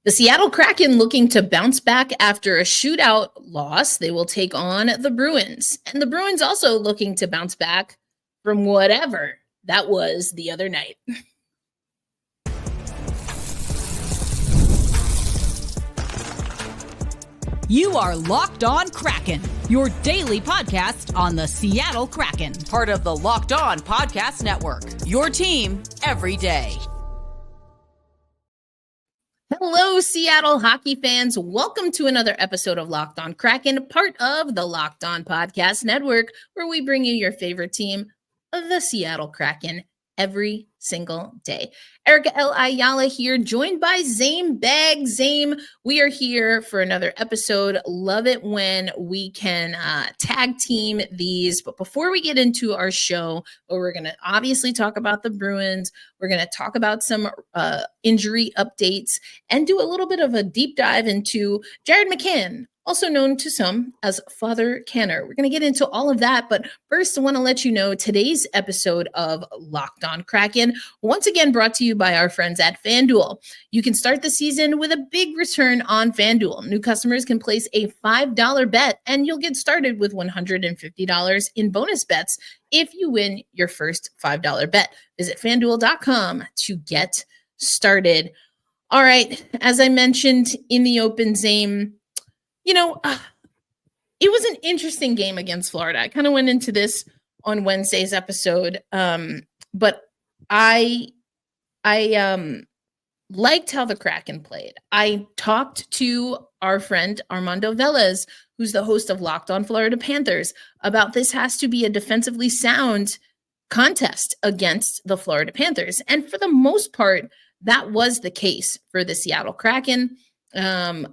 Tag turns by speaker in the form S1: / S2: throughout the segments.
S1: The Seattle Kraken looking to bounce back after a shootout loss. They will take on the Bruins. And the Bruins also looking to bounce back from whatever that was the other night.
S2: You are Locked On Kraken, your daily podcast on the Seattle Kraken, part of the Locked On Podcast Network, your team every day.
S1: Hello, Seattle hockey fans. Welcome to another episode of Locked On Kraken, part of the Locked On Podcast Network, where we bring you your favorite team, the Seattle Kraken, every single day. Erica L. Ayala here, joined by Zaiem Bag. Zaiem, we are here for another episode. Love it when we can tag team these. But before we get into our show, where we're going to obviously talk about the Bruins, we're going to talk about some injury updates and do a little bit of a deep dive into Jared McCann, also known to some as Father Canner. We're going to get into all of that. But first, I want to let you know today's episode of Locked On Kraken, once again brought to you by our friends at FanDuel. You can start the season with a big return on FanDuel. New customers can place a $5 bet, and you'll get started with $150 in bonus bets if you win your first $5 bet. Visit FanDuel.com to get started. All right, as I mentioned in the open, Zaiem, it was an interesting game against Florida. I kind of went into this on Wednesday's episode, but I liked how the Kraken played. I talked to our friend Armando Velez, who's the host of Locked On Florida Panthers, about this has to be a defensively sound contest against the Florida Panthers. And for the most part, that was the case for the Seattle Kraken.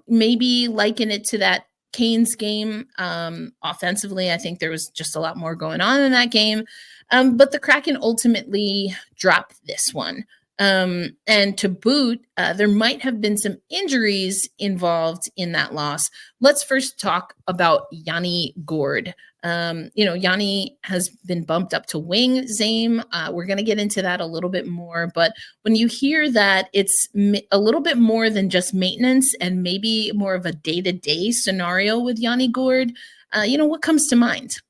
S1: Maybe liken it to that Canes game. Offensively, I think there was just a lot more going on in that game. But the Kraken ultimately dropped this one. And to boot, there might have been some injuries involved in that loss. Let's first talk about Yanni Gourde. Yanni has been bumped up to wing, Zaiem. We're going to get into that a little bit more. But when you hear that it's a little bit more than just maintenance and maybe more of a day-to-day scenario with Yanni Gourde, what comes to mind?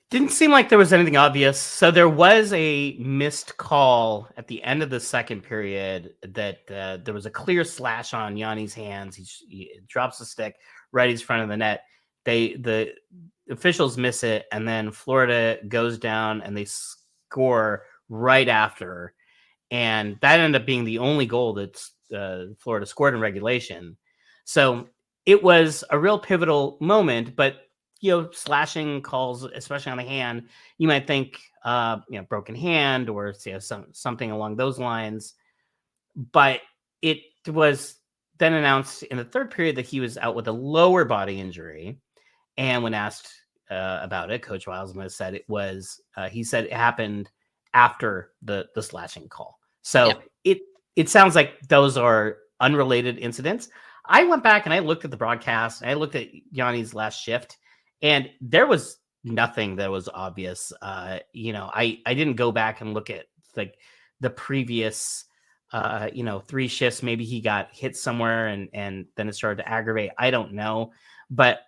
S3: Didn't seem like there was anything obvious. So there was a missed call at the end of the second period that there was a clear slash on Yanni's hands. He drops the stick right in front of the net. The officials miss it, and then Florida goes down and they score right after. And that ended up being the only goal that Florida scored in regulation. So it was a real pivotal moment, but slashing calls, especially on the hand, you might think, broken hand or something along those lines. But it was then announced in the third period that he was out with a lower body injury. And when asked about it, Coach Wildsma said he said it happened after the slashing call. So it sounds like those are unrelated incidents. I went back and I looked at the broadcast and I looked at Yanni's last shift, and there was nothing that was obvious. I didn't go back and look at like the previous, 3 shifts. Maybe he got hit somewhere and then it started to aggravate. I don't know. But,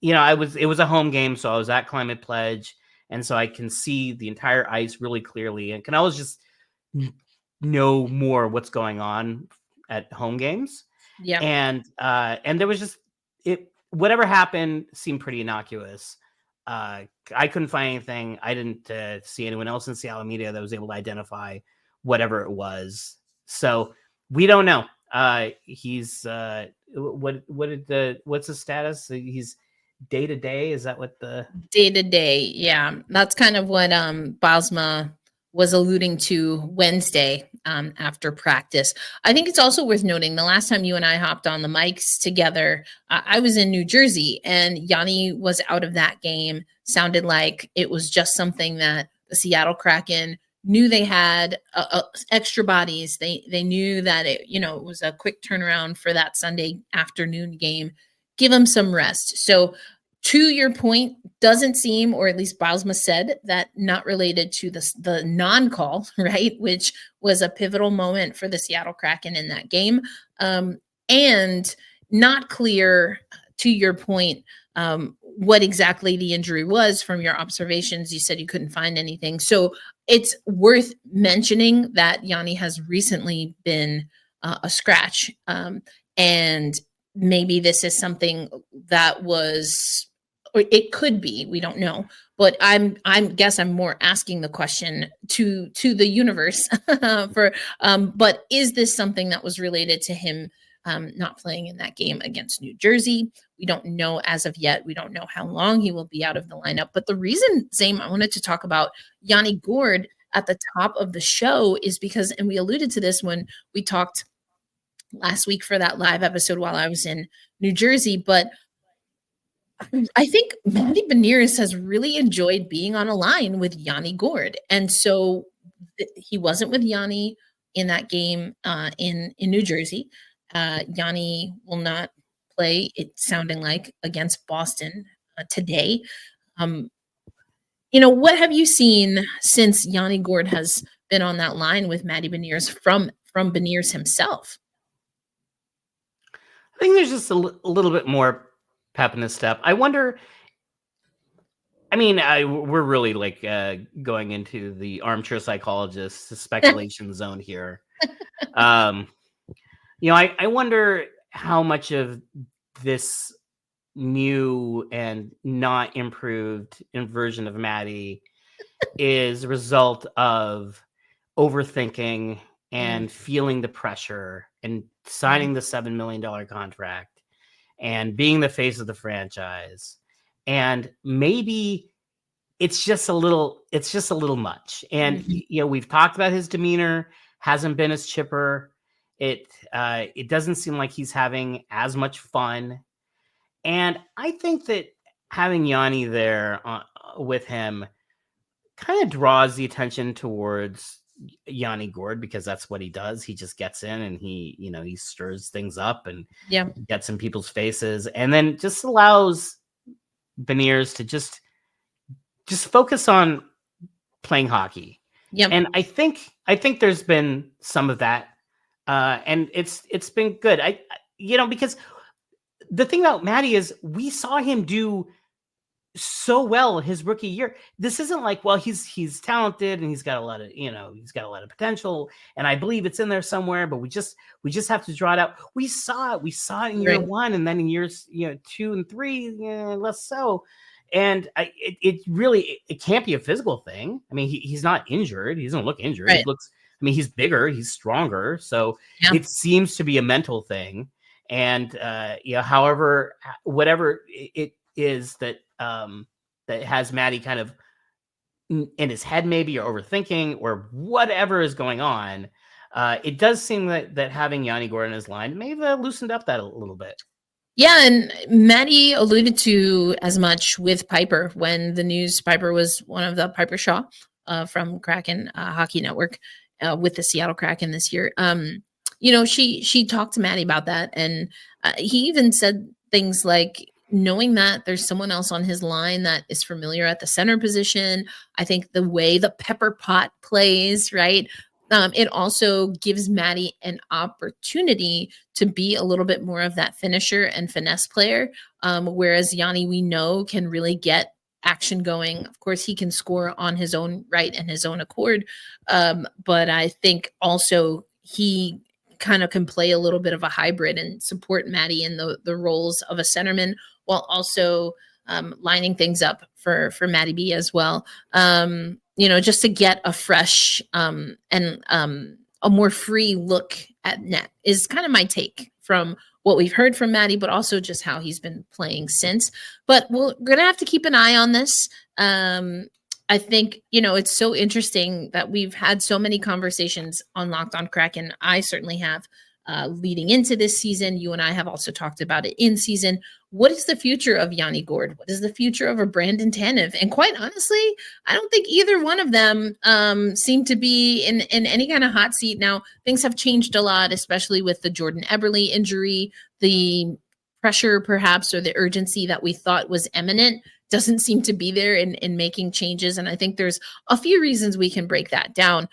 S3: it was a home game. So I was at Climate Pledge. And so I can see the entire ice really clearly and can always just know more what's going on at home games. Yeah. And there was just whatever happened seemed pretty innocuous. I couldn't find anything. I didn't see anyone else in Seattle media that was able to identify whatever it was. So we don't know. He's what's his status? He's day to day. Is that what the
S1: day to day? Yeah, that's kind of what Bosma was alluding to Wednesday after practice. I think it's also worth noting the last time you and I hopped on the mics together, I was in New Jersey and Yanni was out of that game. Sounded like it was just something that the Seattle Kraken knew they had extra bodies. They knew that it was a quick turnaround for that Sunday afternoon game. Give them some rest. So To your point, doesn't seem, or at least Bylsma said, that not related to the non-call, right, which was a pivotal moment for the Seattle Kraken in that game. And not clear, to your point, what exactly the injury was from your observations. You said you couldn't find anything. So it's worth mentioning that Yanni has recently been a scratch. And maybe this is something that was, or it could be, we don't know, but I'm guess I'm more asking the question to the universe for, but is this something that was related to him not playing in that game against New Jersey? We don't know as of yet. We don't know how long he will be out of the lineup. But the reason, Zaiem, I wanted to talk about Yanni Gourde at the top of the show is because, and we alluded to this when we talked last week for that live episode while I was in New Jersey, but I think Matty Beniers has really enjoyed being on a line with Yanni Gourde. And so he wasn't with Yanni in that game in New Jersey. Yanni will not play, it's sounding like, against Boston today. What have you seen since Yanni Gourde has been on that line with Matty Beniers from Beniers himself?
S3: I think there's just a little bit more pep in his step. I wonder. I mean, we're really like going into the armchair psychologist speculation zone here. I wonder how much of this new and not improved version of Matty is a result of overthinking and feeling the pressure and signing the $7 million contract and being the face of the franchise. And maybe it's just a little much. And, we've talked about his demeanor hasn't been as chipper. It doesn't seem like he's having as much fun. And I think that having Yanni there with him kind of draws the attention towards Yanni Gourde, because that's what he does. He just gets in and he stirs things up and gets in people's faces, and then just allows Beniers to just focus on playing hockey. Yep. And I think there's been some of that, and it's been good. Because the thing about Matty is we saw him do so well his rookie year. This isn't like, well, he's talented and he's got a lot of potential, and I believe it's in there somewhere, but we just have to draw it out. We saw it in year one, and then in years 2 and 3 less so. And it really can't be a physical thing. I mean, he's not injured. He doesn't look injured. He looks, he's bigger, he's stronger. So it seems to be a mental thing. And however, whatever it is that has Matty kind of in his head, maybe, or overthinking, or whatever is going on, it does seem that having Yanni Gourde in his line may have loosened up that a little bit.
S1: Yeah, and Matty alluded to as much with Piper when the news. Piper was one of the Piper Shaw from Kraken Hockey Network with the Seattle Kraken this year. She talked to Matty about that, and he even said things like, knowing that there's someone else on his line that is familiar at the center position. I think the way the pepper pot plays, right? It also gives Matty an opportunity to be a little bit more of that finisher and finesse player, whereas Yanni, we know, can really get action going. Of course, he can score on his own right and his own accord, but I think also he kind of can play a little bit of a hybrid and support Matty in the roles of a centerman, while also lining things up for Matty B as well. Just to get a fresh and a more free look at net is kind of my take from what we've heard from Matty, but also just how he's been playing since. But we're going to have to keep an eye on this. I think, it's so interesting that we've had so many conversations on Locked on Kraken. I certainly have leading into this season. You and I have also talked about it in season. What is the future of Yanni Gourde? What is the future of a Brandon Tanev? And quite honestly, I don't think either one of them seem to be in any kind of hot seat. Now, things have changed a lot, especially with the Jordan Eberle injury. The pressure perhaps, or the urgency that we thought was imminent doesn't seem to be there in making changes. And I think there's a few reasons we can break that down.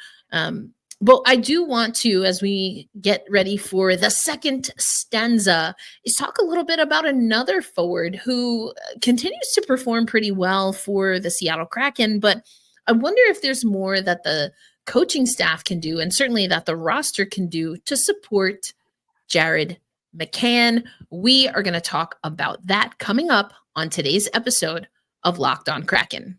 S1: But I do want to, as we get ready for the second stanza, is talk a little bit about another forward who continues to perform pretty well for the Seattle Kraken. But I wonder if there's more that the coaching staff can do, and certainly that the roster can do, to support Jared McCann. We are going to talk about that coming up on today's episode of Locked On Kraken.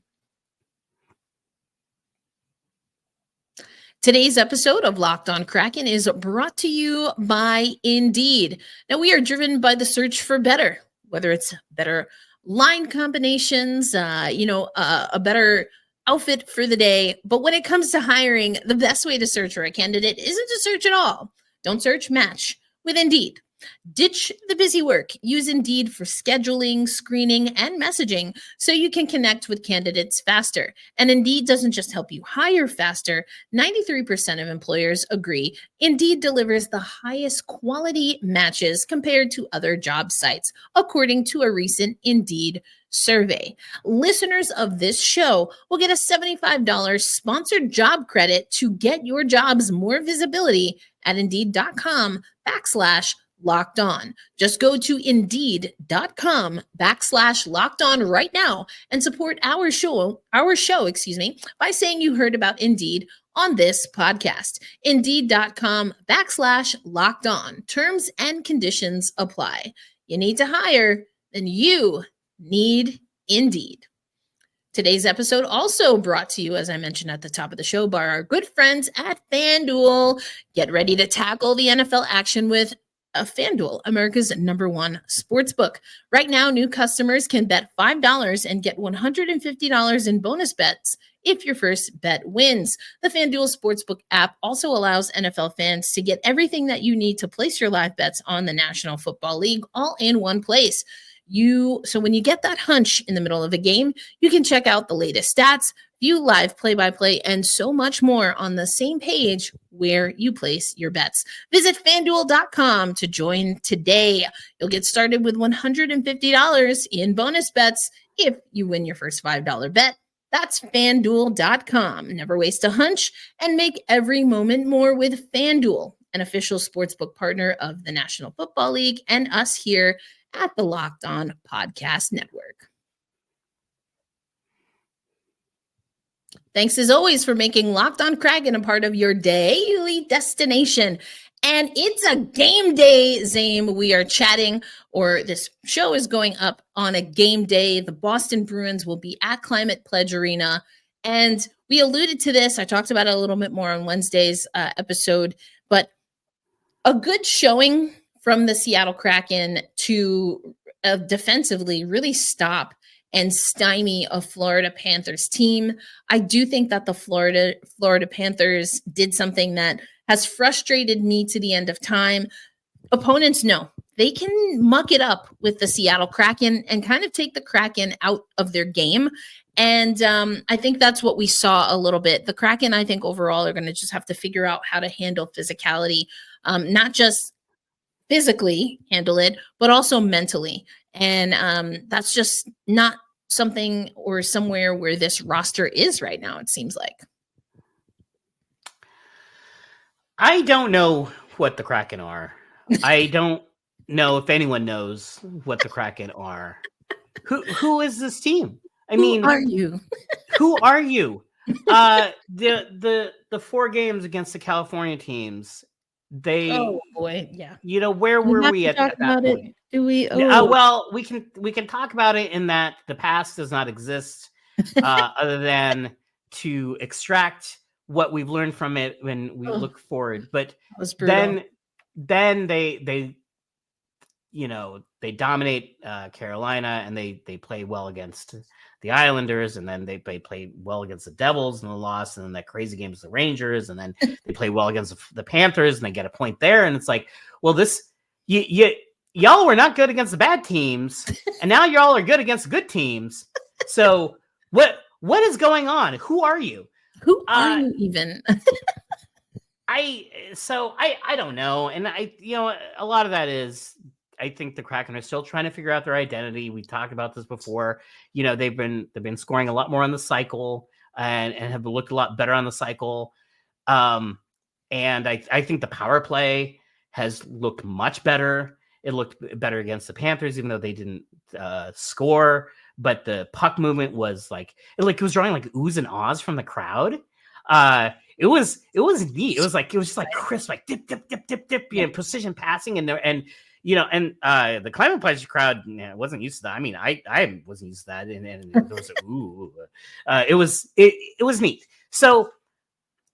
S1: Today's episode of Locked On Kraken is brought to you by Indeed. Now, we are driven by the search for better, whether it's better line combinations, a better outfit for the day. But when it comes to hiring, the best way to search for a candidate isn't to search at all. Don't search, match with Indeed. Ditch the busy work. Use Indeed for scheduling, screening, and messaging so you can connect with candidates faster. And Indeed doesn't just help you hire faster. 93% of employers agree Indeed delivers the highest quality matches compared to other job sites, according to a recent Indeed survey. Listeners of this show will get a $75 sponsored job credit to get your jobs more visibility at Indeed.com/locked on. Just go to Indeed.com/locked on right now and support our show, by saying you heard about Indeed on this podcast. Indeed.com/locked on. Terms and conditions apply. You need to hire, then you need Indeed. Today's episode also brought to you, as I mentioned at the top of the show, by our good friends at FanDuel. Get ready to tackle the NFL action with FanDuel, America's #1 sportsbook. Right now, new customers can bet $5 and get $150 in bonus bets if your first bet wins. The FanDuel Sportsbook app also allows NFL fans to get everything that you need to place your live bets on the National Football League all in one place. So when you get that hunch in the middle of a game, you can check out the latest stats, view live play-by-play, and so much more on the same page where you place your bets. Visit FanDuel.com to join today. You'll get started with $150 in bonus bets if you win your first $5 bet. That's FanDuel.com. Never waste a hunch and make every moment more with FanDuel, an official sportsbook partner of the National Football League and us here at the Locked On Podcast Network. Thanks as always for making Locked On Kraken a part of your daily destination. And it's a game day, Zaiem. We are chatting, or this show is going up on a game day. The Boston Bruins will be at Climate Pledge Arena. And we alluded to this. I talked about it a little bit more on Wednesday's episode, but a good showing from the Seattle Kraken to defensively really stop and stymie a Florida Panthers team. I do think that the Florida Panthers did something that has frustrated me to the end of time. Opponents know they can muck it up with the Seattle Kraken and kind of take the Kraken out of their game. And I think that's what we saw a little bit. The Kraken, I think overall, are going to just have to figure out how to handle physicality, not just physically handle it, but also mentally. And that's just not something or somewhere where this roster is right now, it seems like.
S3: I don't know what the Kraken are. I don't know if anyone knows what the Kraken are. Who is this team?
S1: Who are you?
S3: Who are you? The 4 games against the California teams,
S1: Oh boy, yeah.
S3: Where were we at that point?
S1: Do we?
S3: Well, we can talk about it in that the past does not exist, other than to extract what we've learned from it when we look forward. But then they dominate Carolina, and they play well against the Islanders, and then they play well against the Devils and the loss, and then that crazy game is the Rangers, and then they play well against the Panthers, and they get a point there, and it's like, well, y'all were not good against the bad teams, and now y'all are good against the good teams. So what is going on? Who are you?
S1: Who are you even?
S3: I don't know, and a lot of that is I think the Kraken are still trying to figure out their identity. We talked about this before. They've been scoring a lot more on the cycle and have looked a lot better on the cycle. And I think the power play has looked much better. It looked better against the Panthers, even though they didn't score. But the puck movement was it was drawing like oohs and ahs from the crowd. It was neat. It was just like crisp, like dip, dip, dip, dip, dip, precision passing, and the Climate Pledge crowd wasn't used to that. I mean, I wasn't used to that, and there was ooh, it was neat. So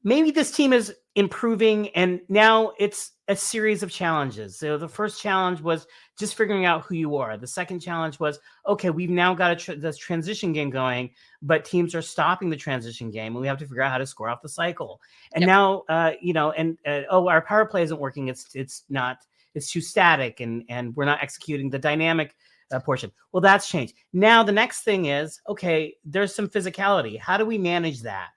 S3: maybe this team is improving, and now it's a series of challenges. So the first challenge was just figuring out who you are. The second challenge was, okay, we've now got this transition game going, but teams are stopping the transition game, and we have to figure out how to score off the cycle. And now, our power play isn't working. It's too static, and we're not executing the dynamic portion. Well, that's changed. Now the next thing is, okay, there's some physicality. How do we manage that?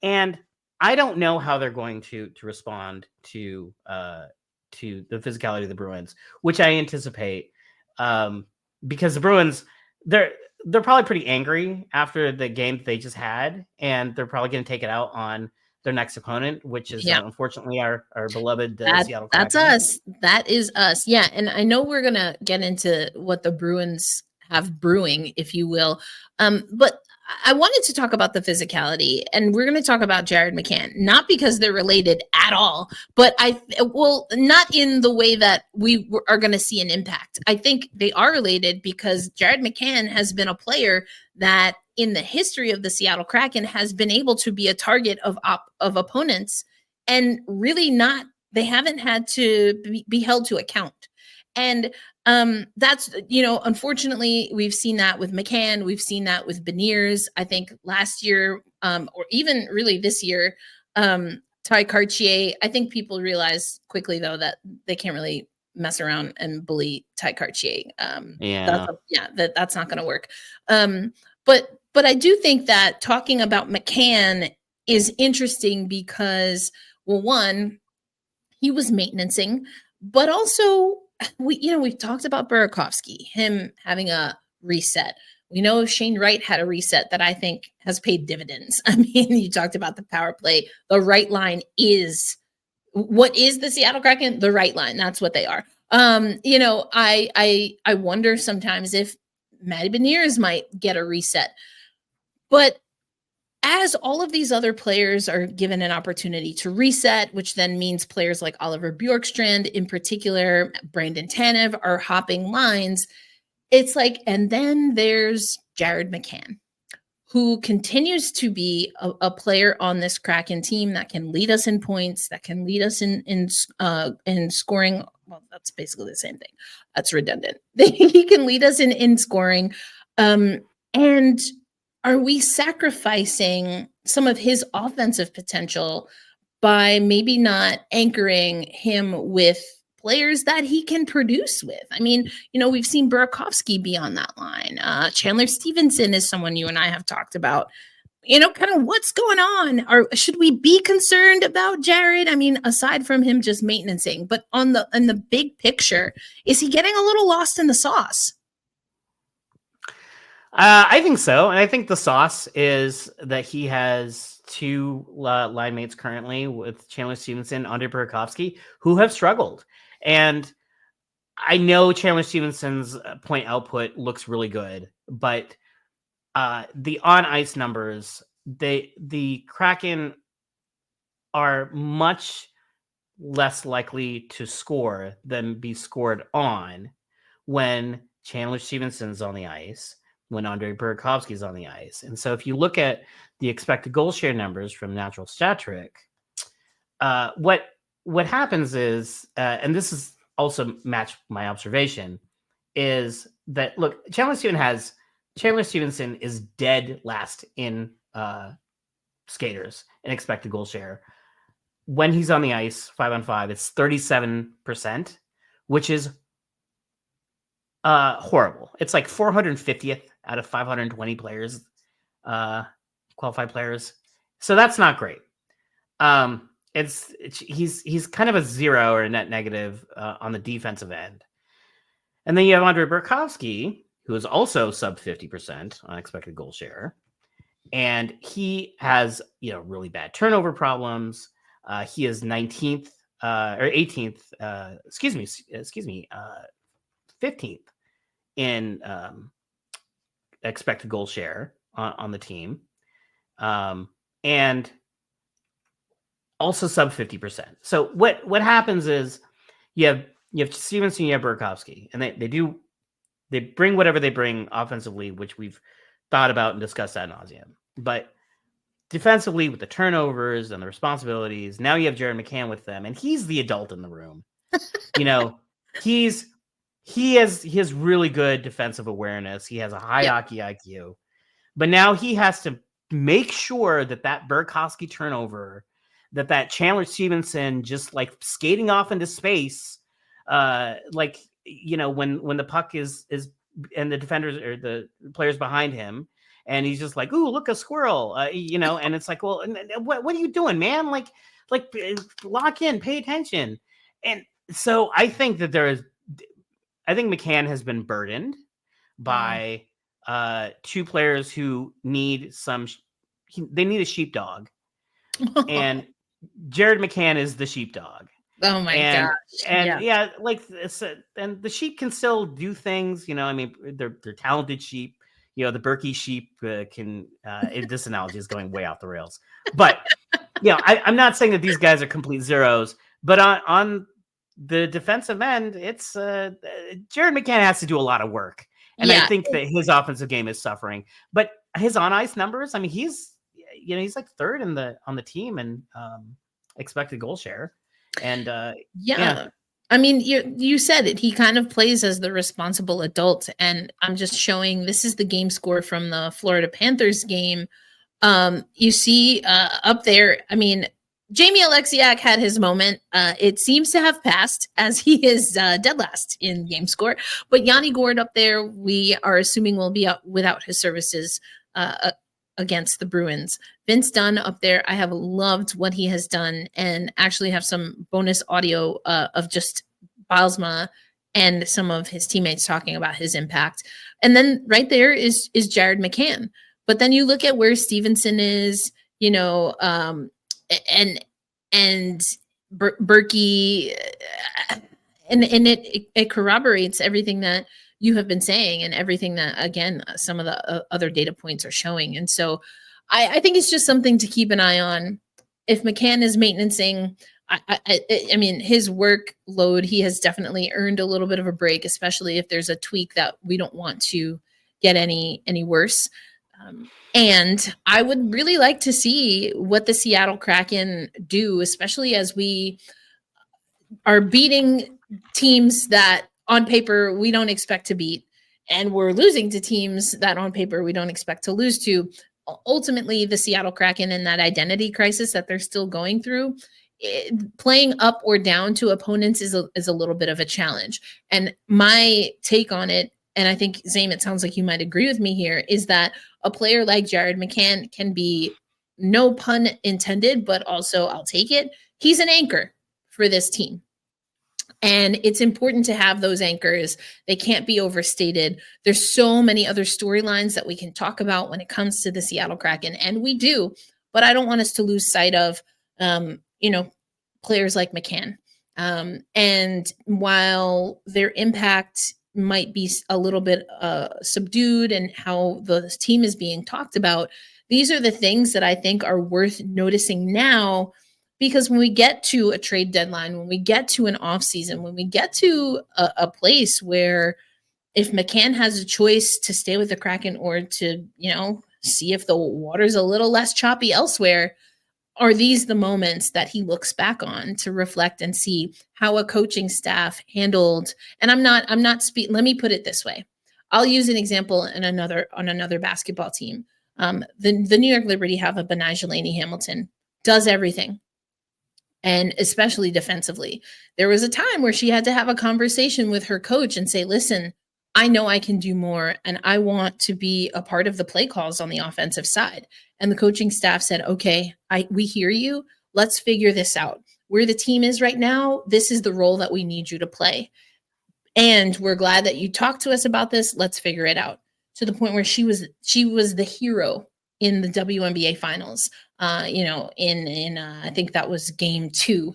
S3: And I don't know how they're going to respond to the physicality of the Bruins, which I anticipate, because the Bruins, they're probably pretty angry after the game that they just had, and they're probably going to take it out on their next opponent, which is unfortunately our beloved Seattle Kraken.
S1: That's us. That is us. Yeah, and I know we're gonna get into what the Bruins have brewing, if you will, but I wanted to talk about the physicality, and we're going to talk about Jared McCann, not because they're related at all, but not in the way that we are going to see an impact. I think they are related because Jared McCann has been a player that in the history of the Seattle Kraken has been able to be a target of opponents, and really they haven't had to be held to account. And that's, unfortunately, we've seen that with McCann. We've seen that with Beniers. I think last year, or even really this year, Ty Cartier, I think people realize quickly, though, that they can't really mess around and bully Ty Cartier. That's not going to work. But I do think that talking about McCann is interesting because, well, one, he was maintenancing, but also we've talked about Burakovsky, him having a reset. We know Shane Wright had a reset that I think has paid dividends. I mean, you talked about the power play. The right line is what is the Seattle Kraken? The right line. That's what they are. I wonder sometimes if Matty Beniers might get a reset. But as all of these other players are given an opportunity to reset, which then means players like Oliver Bjorkstrand, in particular, Brandon Tanev, are hopping lines, it's like, and then there's Jared McCann, who continues to be a player on this Kraken team that can lead us in points, that can lead us in scoring. Well, that's basically the same thing. That's redundant. He can lead us in scoring. And are we sacrificing some of his offensive potential by maybe not anchoring him with players that he can produce with? I mean, we've seen Burakovsky be on that line. Chandler Stevenson is someone you and I have talked about. Kind of what's going on? Or should we be concerned about Jared? I mean, aside from him just maintenancing, but in the big picture, is he getting a little lost in the sauce?
S3: I think so. And I think the sauce is that he has two line mates currently with Chandler Stevenson, Andre Burakovsky, who have struggled. And I know Chandler Stevenson's point output looks really good, but the on-ice numbers, the Kraken are much less likely to score than be scored on when Chandler Stevenson's on the ice, when Andre Burakovsky is on the ice. And so if you look at the expected goal share numbers from Natural Stat Trick, what happens is, and this is also matched my observation, is that, look, Chandler Stevenson is dead last in skaters in expected goal share. When he's on the ice, 5-on-5, it's 37%, which is horrible. It's like 450th out of 520 players, qualified players. So that's not great. He's kind of a zero or a net negative on the defensive end. And then you have Andre Burakovsky, who is also sub 50% on expected goal share. And he has, really bad turnover problems. He is 19th or 18th, 15th in expected goal share on the team. And also sub 50%. So what happens is you have Stevenson, you have Burakovsky, and they bring whatever they bring offensively, which we've thought about and discussed ad nauseum. But defensively, with the turnovers and the responsibilities, now you have Jared McCann with them, and he's the adult in the room. He has really good defensive awareness. He has a high hockey IQ, but now he has to make sure that Burakovsky turnover, that Chandler Stevenson just like skating off into space, when the puck is and the defenders or the players behind him, and he's just like, "Ooh, look, a squirrel," and it's like, well, what are you doing, man? Like lock in, pay attention. And so I think McCann has been burdened by two players who need they need a sheepdog, and Jared McCann is the sheepdog.
S1: Oh my gosh!
S3: And and the sheep can still do things. They're talented sheep. The Berkey sheep can. This analogy is going way off the rails, but I'm not saying that these guys are complete zeros. But on the defensive end, it's Jared McCann has to do a lot of work, and I think that his offensive game is suffering. But his on ice numbers, he's like third on the team and expected goal share. And
S1: you said it. He kind of plays as the responsible adult, and I'm just showing this is the game score from the Florida Panthers game. You see up there, Jamie Alexiak had his moment. It seems to have passed as he is dead last in game score. But Yanni Gourde up there, we are assuming will be out without his services against the Bruins. Vince Dunn up there, I have loved what he has done, and actually have some bonus audio of just Bylsma and some of his teammates talking about his impact. And then right there is Jared McCann. But then you look at where Stevenson is, and Berkey, and it corroborates everything that you have been saying and everything that, again, some of the other data points are showing. And so I think it's just something to keep an eye on. If McCann is maintaining, his workload, he has definitely earned a little bit of a break, especially if there's a tweak that we don't want to get any worse. And I would really like to see what the Seattle Kraken do, especially as we are beating teams that on paper we don't expect to beat, and we're losing to teams that on paper we don't expect to lose to. Ultimately, the Seattle Kraken and that identity crisis that they're still going through, playing up or down to opponents is a little bit of a challenge. And my take on it, and I think, Zaiem, it sounds like you might agree with me here, is that a player like Jared McCann can be, no pun intended, but also I'll take it, he's an anchor for this team. And it's important to have those anchors. They can't be overstated. There's so many other storylines that we can talk about when it comes to the Seattle Kraken, and we do, but I don't want us to lose sight of, players like McCann. And while their impact might be a little bit subdued and how the team is being talked about, these are the things that I think are worth noticing now. Because when we get to a trade deadline, when we get to an off season, when we get to a place where if McCann has a choice to stay with the Kraken or to, see if the water's a little less choppy elsewhere, are these the moments that he looks back on to reflect and see how a coaching staff handled? And let me put it this way. I'll use an example on another basketball team. The New York Liberty have a Benai Jelani Hamilton, does everything. And especially defensively. There was a time where she had to have a conversation with her coach and say, listen, I know I can do more, and I want to be a part of the play calls on the offensive side. And the coaching staff said, okay, we hear you. Let's figure this out. Where the team is right now, this is the role that we need you to play. And we're glad that you talked to us about this. Let's figure it out. To the point where she was the hero in the WNBA finals. In I think that was game 2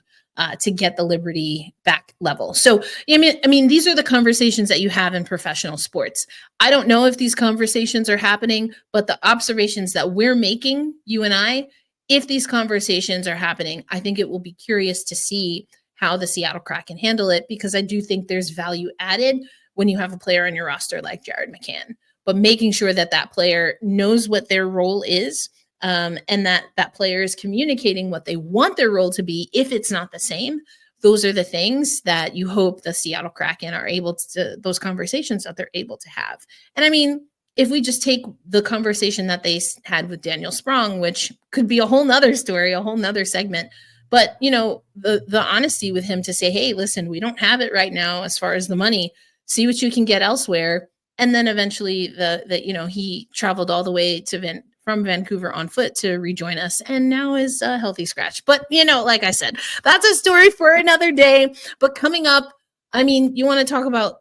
S1: to get the Liberty back level. So I mean, these are the conversations that you have in professional sports. I don't know if these conversations are happening, but the observations that we're making, you and I, if these conversations are happening, I think it will be curious to see how the Seattle Kraken handle it, because I do think there's value added when you have a player on your roster like Jared McCann, but making sure that that player knows what their role is, and that that player is communicating what they want their role to be. If it's not the same, those are the things that you hope the Seattle Kraken are able to, those conversations that they're able to have. And I mean, if we just take the conversation that they had with Daniel Sprong, which could be a whole nother story, a whole nother segment, but the honesty with him to say, hey, listen, we don't have it right now as far as the money, see what you can get elsewhere. And then eventually he traveled all the way from Vancouver on foot to rejoin us, and now is a healthy scratch. But, like I said, that's a story for another day. But coming up, I mean, you want to talk about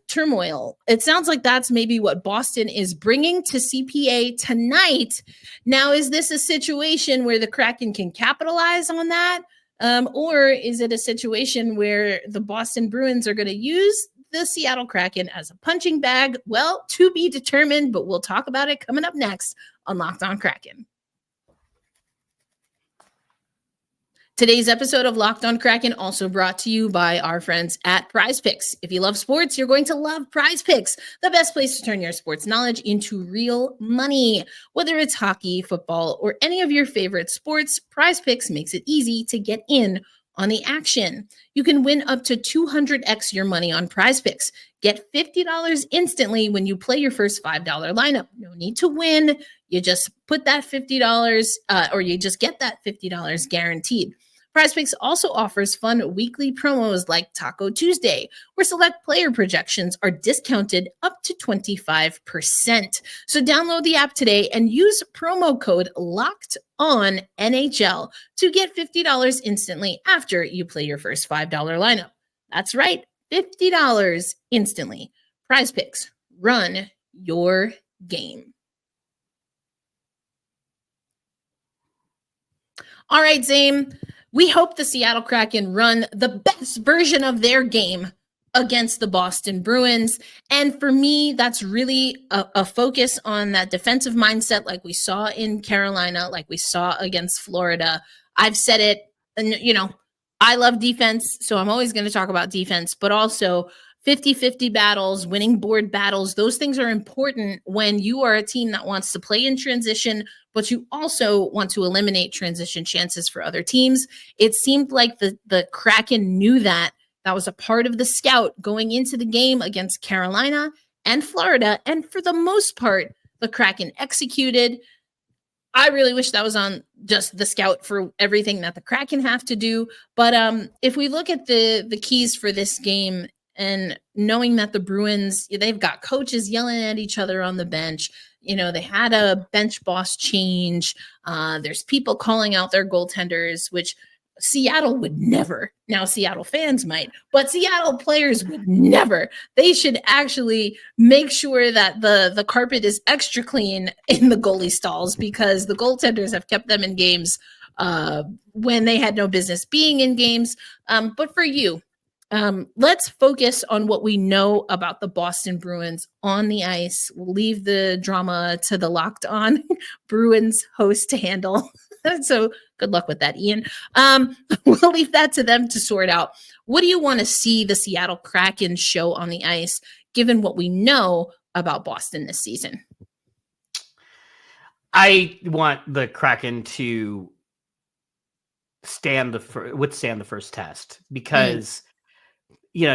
S1: turmoil. It sounds like that's maybe what Boston is bringing to CPA tonight. Now, is this a situation where the Kraken can capitalize on that? Or is it a situation where the Boston Bruins are going to use the Seattle Kraken as a punching bag? Well, to be determined, but we'll talk about it coming up next on Locked On Kraken. Today's episode of Locked On Kraken also brought to you by our friends at Prize Picks. If you love sports, you're going to love Prize Picks, the best place to turn your sports knowledge into real money. Whether it's hockey, football, or any of your favorite sports, Prize Picks makes it easy to get in on the action. You can win up to 200x your money on Prize Picks. Get $50 instantly when you play your first $5 lineup. No need to win. You just put that $50 or you just get that $50 guaranteed. Prize Picks also offers fun weekly promos like Taco Tuesday, where select player projections are discounted up to 25%. So download the app today and use promo code LOCKEDONNHL to get $50 instantly after you play your first $5 lineup. That's right, $50 instantly. Prize Picks, run your game. All right, Zaiem. We hope the Seattle Kraken run the best version of their game against the Boston Bruins. And for me, that's really a focus on that defensive mindset like we saw in Carolina, like we saw against Florida. I've said it, and I love defense, so I'm always going to talk about defense, but also 50-50 battles, winning board battles. Those things are important when you are a team that wants to play in transition, but you also want to eliminate transition chances for other teams. It seemed like the Kraken knew that. That was a part of the scout going into the game against Carolina and Florida. And for the most part, the Kraken executed. I really wish that was on just the scout for everything that the Kraken have to do. But if we look at the keys for this game, and knowing that the Bruins, they've got coaches yelling at each other on the bench. They had a bench boss change. There's people calling out their goaltenders, which Seattle would never. Now, Seattle fans might, but Seattle players would never. They should actually make sure that the carpet is extra clean in the goalie stalls, because the goaltenders have kept them in games when they had no business being in games. But for you, let's focus on what we know about the Boston Bruins on the ice. We'll leave the drama to the Locked On Bruins host to handle. So good luck with that, Ian. We'll leave that to them to sort out. What do you want to see the Seattle Kraken show on the ice, given what we know about Boston this season?
S3: I want the Kraken to withstand the first test, because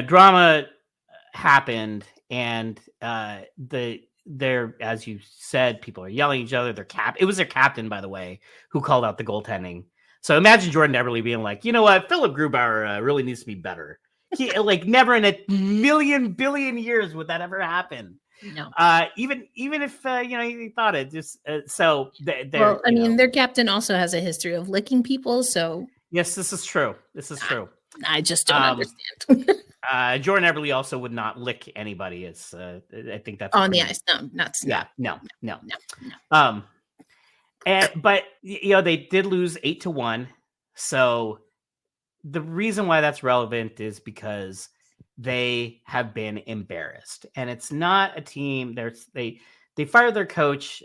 S3: drama happened, and they're, as you said, people are yelling at each other. It was their captain, by the way, who called out the goaltending. So imagine Jordan Eberle being like, you know what, Philip Grubauer really needs to be better. Never in a billion years would that ever happen.
S1: No.
S3: Even if he thought it. Just
S1: their captain also has a history of licking people. So
S3: yes, this is true. True.
S1: I just don't understand.
S3: Jordan Eberle also would not lick anybody. It's I think that's
S1: on the ice. No.
S3: But they did lose 8-1. So the reason why that's relevant is because they have been embarrassed, and it's not a team. They fired their coach,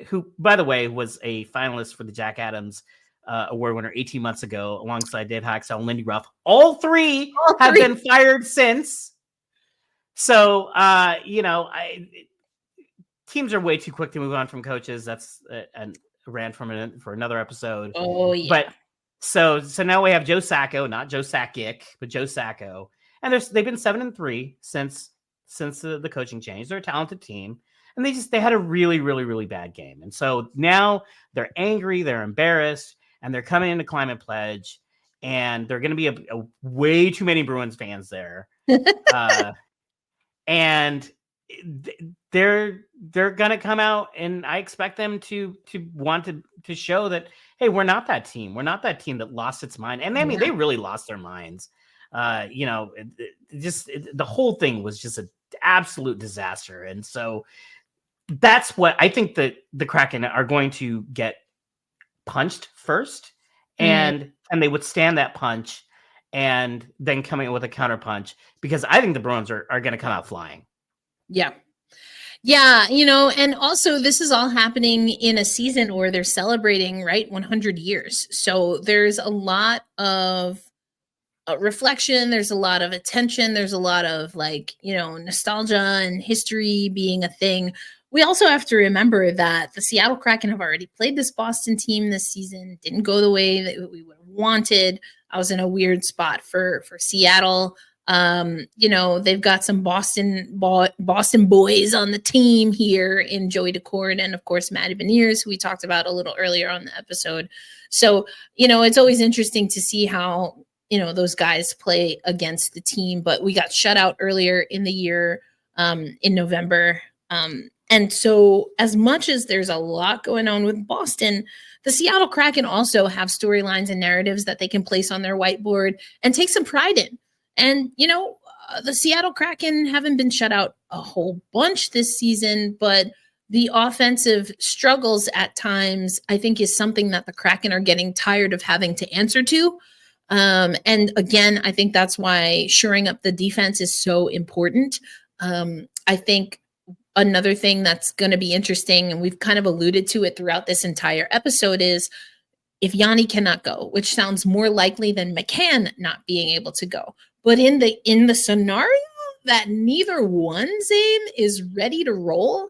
S3: who, by the way, was a finalist for the Jack Adams award winner 18 months ago, alongside Dave Haxtell and Lindy Ruff. All three have been fired since. So, teams are way too quick to move on from coaches. That's and ran for another episode.
S1: Oh yeah.
S3: But so now we have Joe Sacco, not Joe Sakic, but Joe Sacco, and they've been 7-3 since the coaching change. They're a talented team, and they had a really, really, really bad game, and so now they're angry, they're embarrassed, and they're coming into Climate Pledge, and they're going to be a way too many Bruins fans there, and they're going to come out, and I expect them to want to show that, hey, we're not that team. We're not that team that lost its mind. And I mean, they really lost their minds. The whole thing was just an absolute disaster. And so that's what I think that the Kraken are going to get punched first, and they withstand that punch and then coming with a counter punch, because I think the Bruins are going to come out flying.
S1: Yeah. Yeah, and also this is all happening in a season where they're celebrating, right, 100 years. So there's a lot of reflection. There's a lot of attention. There's a lot of nostalgia and history being a thing. We also have to remember that the Seattle Kraken have already played this Boston team this season. Didn't go the way that we would have wanted. I was in a weird spot for Seattle. They've got some Boston boys on the team here in Joey Decord and, of course, Matty Beniers, who we talked about a little earlier on the episode. So, it's always interesting to see how, those guys play against the team. But we got shut out earlier in the year in November. And so as much as there's a lot going on with Boston, the Seattle Kraken also have storylines and narratives that they can place on their whiteboard and take some pride in. And, the Seattle Kraken haven't been shut out a whole bunch this season, but the offensive struggles at times, I think, is something that the Kraken are getting tired of having to answer to. And again, I think that's why shoring up the defense is so important. I think another thing that's going to be interesting, and we've kind of alluded to it throughout this entire episode, is if Yanni cannot go, which sounds more likely than McCann not being able to go. But in the scenario that neither one, Zaiem, is ready to roll,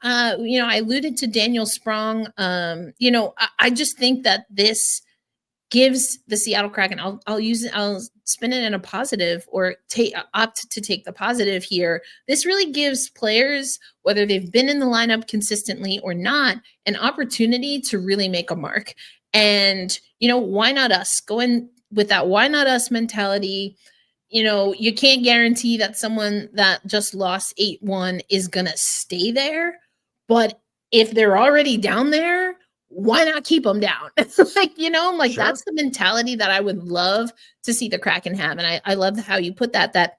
S1: I alluded to Daniel Sprong. I just think that this gives the Seattle Kraken, I'll spin it in a positive, or opt to take the positive here. This really gives players, whether they've been in the lineup consistently or not, an opportunity to really make a mark. And, why not us? Go in with that why not us mentality. You can't guarantee that someone that just lost 8-1 is going to stay there. But if they're already down there, why not keep them down? Sure. That's the mentality that I would love to see the Kraken have. And I love how you put that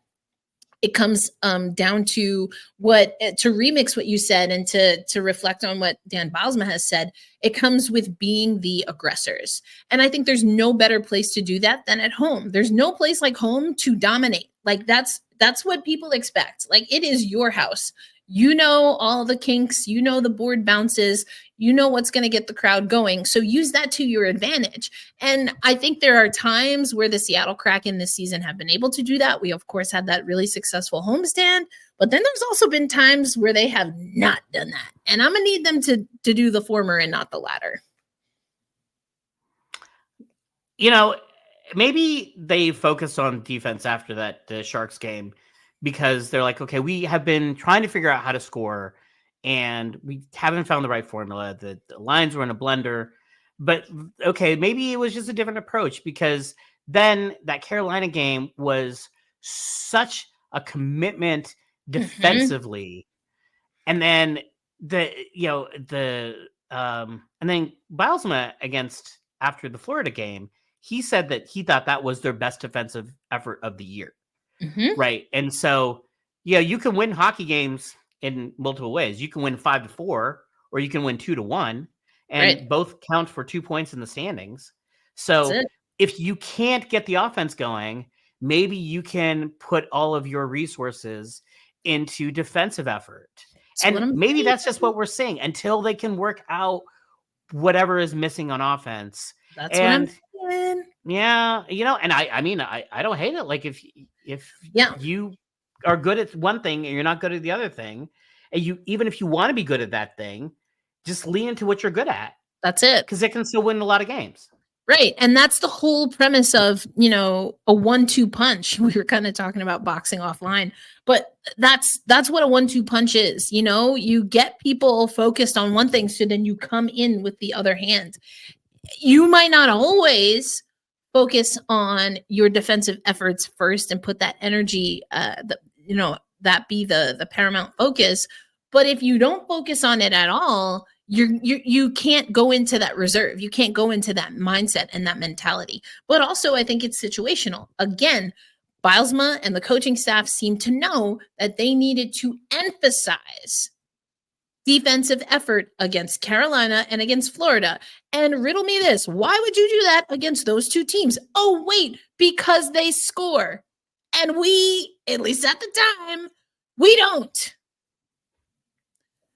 S1: it comes down to to remix what you said and to reflect on what Dan Bylsma has said. It comes with being the aggressors. And I think there's no better place to do that than at home. There's no place like home to dominate. That's what people expect. It is your house. All the kinks, the board bounces, what's going to get the crowd going. So use that to your advantage. And I think there are times where the Seattle Kraken this season have been able to do that. We, of course, had that really successful homestand, but then there's also been times where they have not done that. And I'm going to need them to do the former and not the latter.
S3: Maybe they focused on defense after that Sharks game, because they're like, okay, we have been trying to figure out how to score, and we haven't found the right formula. The lines were in a blender, but okay, maybe it was just a different approach, because then that Carolina game was such a commitment defensively. And then and then Bylsma after the Florida game, he said that he thought that was their best defensive effort of the year.
S1: Mhm.
S3: right? And so, yeah, you can win hockey games in multiple ways. You can win 5-4, or you can win 2-1,
S1: Right.
S3: and both count for 2 points in the standings.
S1: That's
S3: So
S1: it.
S3: if you can't get the offense going, maybe you can put all of your resources into defensive effort.
S1: That's what
S3: And
S1: I'm
S3: maybe
S1: saying.
S3: that's just what we're seeing until they can work out whatever is missing on offense.
S1: That's what I'm
S3: And
S1: saying.
S3: yeah, and I mean, I don't hate it. Like if
S1: Yeah,
S3: you are good at one thing and you're not good at the other thing, and even if you want to be good at that thing, just lean into what you're good at,
S1: that's it.
S3: because it can still win a lot of games.
S1: Right. And that's the whole premise of, a 1-2 punch. We were kind of talking about boxing offline, but that's what a 1-2 punch is. You get people focused on one thing, so then you come in with the other hand. You might not always focus on your defensive efforts first and put that energy, that be the paramount focus. But if you don't focus on it at all, you can't go into that reserve. You can't go into that mindset and that mentality. But also, I think it's situational. Again, Bilesma and the coaching staff seem to know that they needed to emphasize defensive effort against Carolina and against Florida. And riddle me this, why would you do that against those two teams? Oh, wait, because they score. And we, at least at the time, we don't.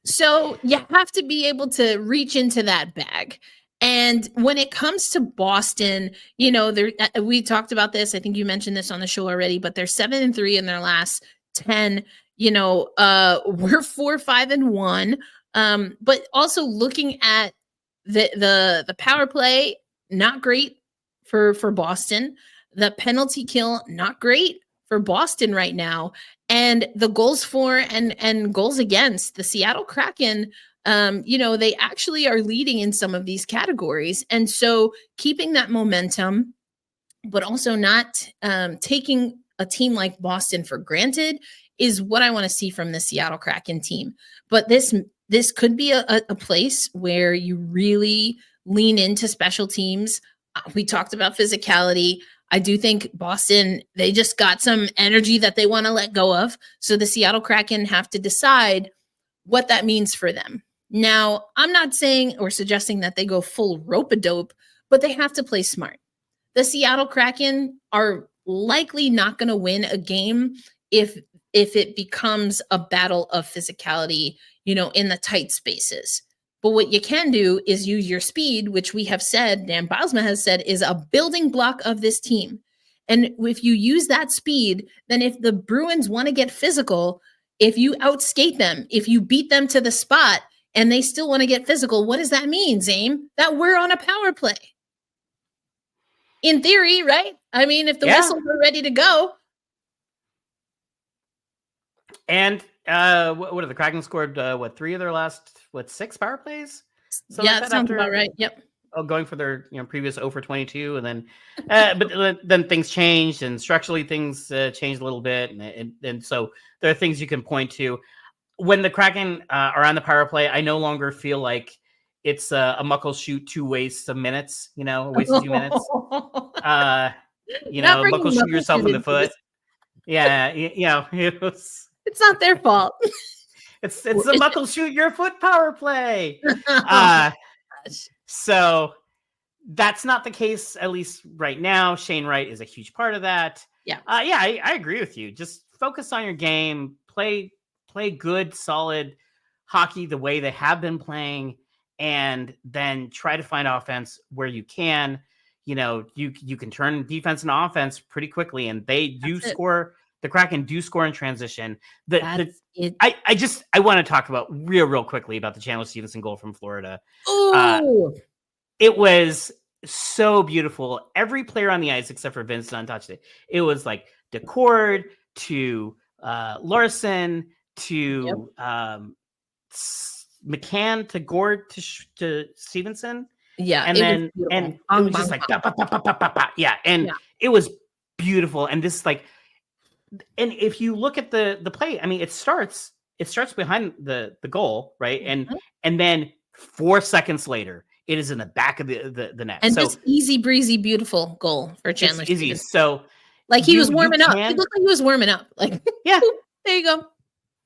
S1: So you have to be able to reach into that bag. And when it comes to Boston, we talked about this. I think you mentioned this on the show already, but they're 7-3 in their last 10. We're 4-5-1. But also looking at the power play, not great for Boston. The penalty kill, not great for Boston right now. And the goals for and goals against, the Seattle Kraken, they actually are leading in some of these categories. And so keeping that momentum, but also not taking a team like Boston for granted, is what I want to see from the Seattle Kraken team. But this could be a place where you really lean into special teams. We talked about physicality. I do think Boston, they just got some energy that they want to let go of. So the Seattle Kraken have to decide what that means for them. Now, I'm not saying or suggesting that they go full rope-a-dope, but they have to play smart. The Seattle Kraken are likely not going to win a game if it becomes a battle of physicality, in the tight spaces. But what you can do is use your speed, which we have said, Dan Bilesma has said, is a building block of this team. And if you use that speed, then if the Bruins want to get physical, if you outskate them, if you beat them to the spot and they still want to get physical, what does that mean, Zaiem? That we're on a power play. In theory, right? I mean, if the whistles are ready to go.
S3: And what are the Kraken scored? 3 of their last 6 power plays?
S1: So that sounds about right. Yep.
S3: Going for their previous 0 for 22, and then but then things changed, and structurally things changed a little bit, and so there are things you can point to when the Kraken are on the power play. I no longer feel like it's a muckle shoot 2 wastes of minutes. A waste of 2 minutes. Muckle shoot yourself in the foot. Yeah, it was.
S1: It's not their fault.
S3: It's the muckle shoot your foot power play. So that's not the case, at least right now. Shane Wright is a huge part of that.
S1: Yeah.
S3: I agree with you. Just focus on your game. Play good, solid hockey the way they have been playing, and then try to find offense where you can. You can turn defense into offense pretty quickly, and they do score. The Kraken do score in transition. I want to talk about real quickly about the Chandler Stevenson goal from Florida. It was so beautiful. Every player on the ice except for Vince Dunn touched it. It was like Gourde to Larson to McCann to Gourde to Stevenson.
S1: Yeah,
S3: and then it was just like it was beautiful. And this and if you look at the play, I mean, it starts behind the goal, right? And then 4 seconds later, it is in the back of the net.
S1: And so just easy breezy, beautiful goal for Chandler.
S3: Easy. So
S1: Like he was
S3: You
S1: warming up.
S3: can-
S1: It looked like he was warming up. Like,
S3: Yeah.
S1: there you go.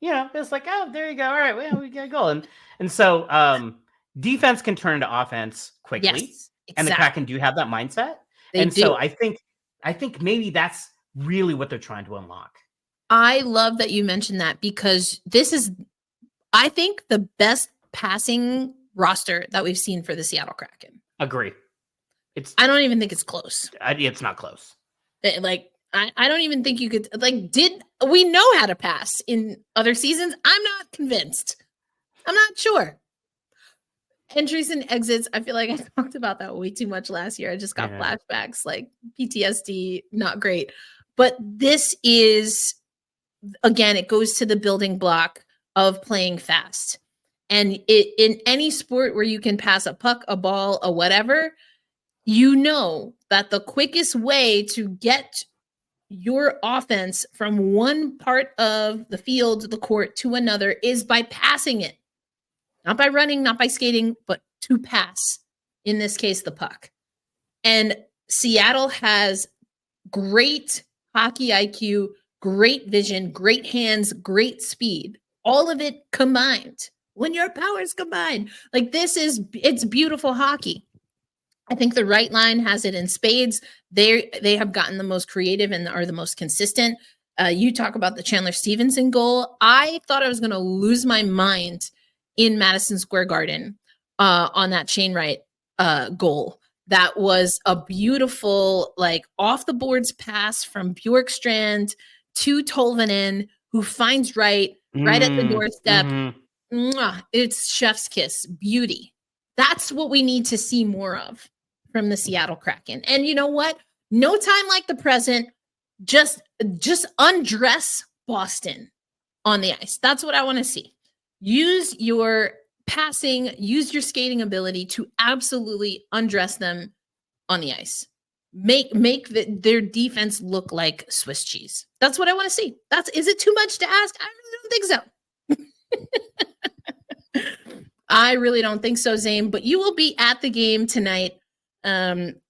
S3: It's like, oh, there you go. All right, well, we got a goal. And so defense can turn into offense quickly.
S1: Yes,
S3: And the
S1: exactly.
S3: Kraken do have that mindset.
S1: They do.
S3: So I think maybe that's really what they're trying to unlock.
S1: I love that you mentioned that because this is, I think, the best passing roster that we've seen for the Seattle Kraken.
S3: Agree.
S1: I don't even think it's close.
S3: It's not close.
S1: I don't even think you could, did we know how to pass in other seasons? I'm not convinced. I'm not sure. Entries and exits. I feel like I talked about that way too much last year. I just got flashbacks, like PTSD, not great. But this is, again, it goes to the building block of playing fast. And in any sport where you can pass a puck, a ball, a whatever, you know that the quickest way to get your offense from one part of the field, the court, to another is by passing it. Not by running, not by skating, but to pass. In this case, the puck. And Seattle has great hockey IQ, great vision, great hands, great speed. All of it combined. When your powers combine. It's beautiful hockey. I think the right line has it in spades. They have gotten the most creative and are the most consistent. You talk about the Chandler Stevenson goal. I thought I was going to lose my mind in Madison Square Garden on that Shane Wright goal. That was a beautiful, off the boards pass from Bjorkstrand to Tolvanen, who finds Wright right at the doorstep. Mwah, it's chef's kiss, beauty. That's what we need to see more of from the Seattle Kraken. And you know what? No time like the present. Just undress Boston on the ice. That's what I want to see. Use your passing, use your skating ability to absolutely undress them on the ice. Make their defense look like Swiss cheese. That's what I want to see. Is it too much to ask? I really don't think so. I really don't think so, Zaiem, but you will be at the game tonight,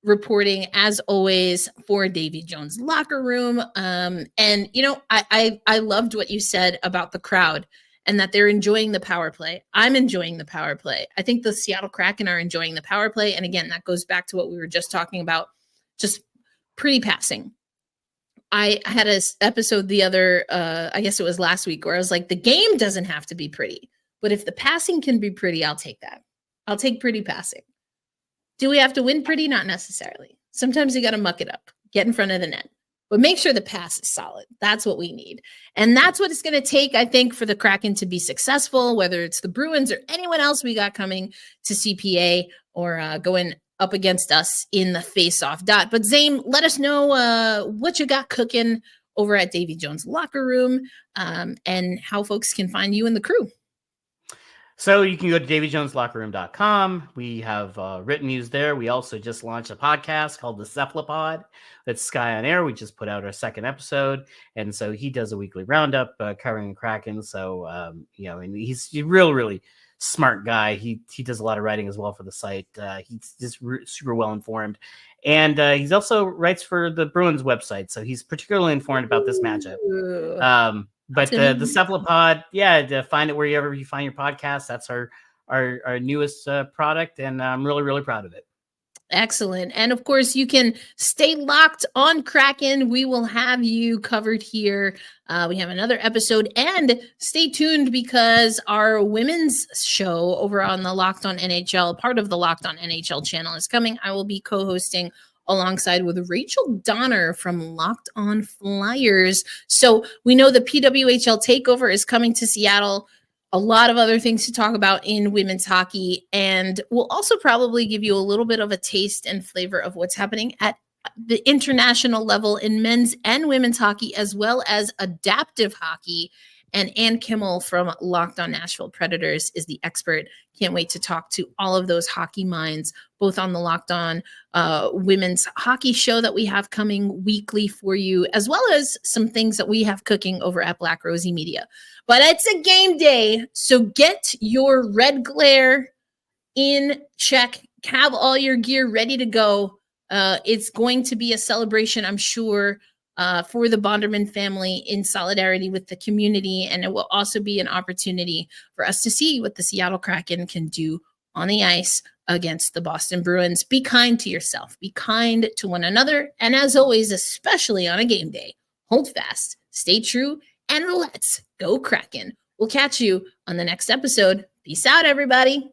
S1: reporting as always for Davy Jones' locker room. And I loved what you said about the crowd and that they're enjoying the power play. I'm enjoying the power play. I think the Seattle Kraken are enjoying the power play. And again, that goes back to what we were just talking about, just pretty passing. I had an episode the other, I guess it was last week, where I was like, the game doesn't have to be pretty, but if the passing can be pretty, I'll take that. I'll take pretty passing. Do we have to win pretty? Not necessarily. Sometimes you got to muck it up, get in front of the net, but make sure the pass is solid. That's what we need. And that's what it's going to take, I think, for the Kraken to be successful, whether it's the Bruins or anyone else we got coming to CPA or going up against us in the face-off dot. But Zaiem, let us know what you got cooking over at Davy Jones' locker room and how folks can find you and the crew.
S3: So you can go to davyjoneslockerroom.com. We have written news there. We also just launched a podcast called The Cephalopod. That's Sky on Air. We just put out our second episode. And so he does a weekly roundup covering Kraken. So, and he's a really smart guy. He does a lot of writing as well for the site. He's just super well informed. And he's also writes for the Bruins website. So he's particularly informed about this matchup. But the Cephalopod, find it wherever you find your podcast. That's our newest product, and I'm really proud of it.
S1: Excellent. And of course, you can stay locked on Kraken. We will have you covered here. We have another episode, and stay tuned because our women's show over on the Locked On NHL, part of the Locked On NHL channel, is coming. I will be co-hosting alongside with Rachel Donner from Locked On Flyers. So we know the PWHL takeover is coming to Seattle. A lot of other things to talk about in women's hockey. And we'll also probably give you a little bit of a taste and flavor of what's happening at the international level in men's and women's hockey, as well as adaptive hockey. And Ann Kimmel from Locked On Nashville Predators is the expert. Can't wait to talk to all of those hockey minds, both on the Locked On women's hockey show that we have coming weekly for you, as well as some things that we have cooking over at Black Rosie Media. But it's a game day, so get your red glare in check. Have all your gear ready to go. It's going to be a celebration, I'm sure, for the Bonderman family in solidarity with the community. And it will also be an opportunity for us to see what the Seattle Kraken can do on the ice against the Boston Bruins. Be kind to yourself. Be kind to one another. And as always, especially on a game day, hold fast, stay true, and let's go Kraken. We'll catch you on the next episode. Peace out, everybody.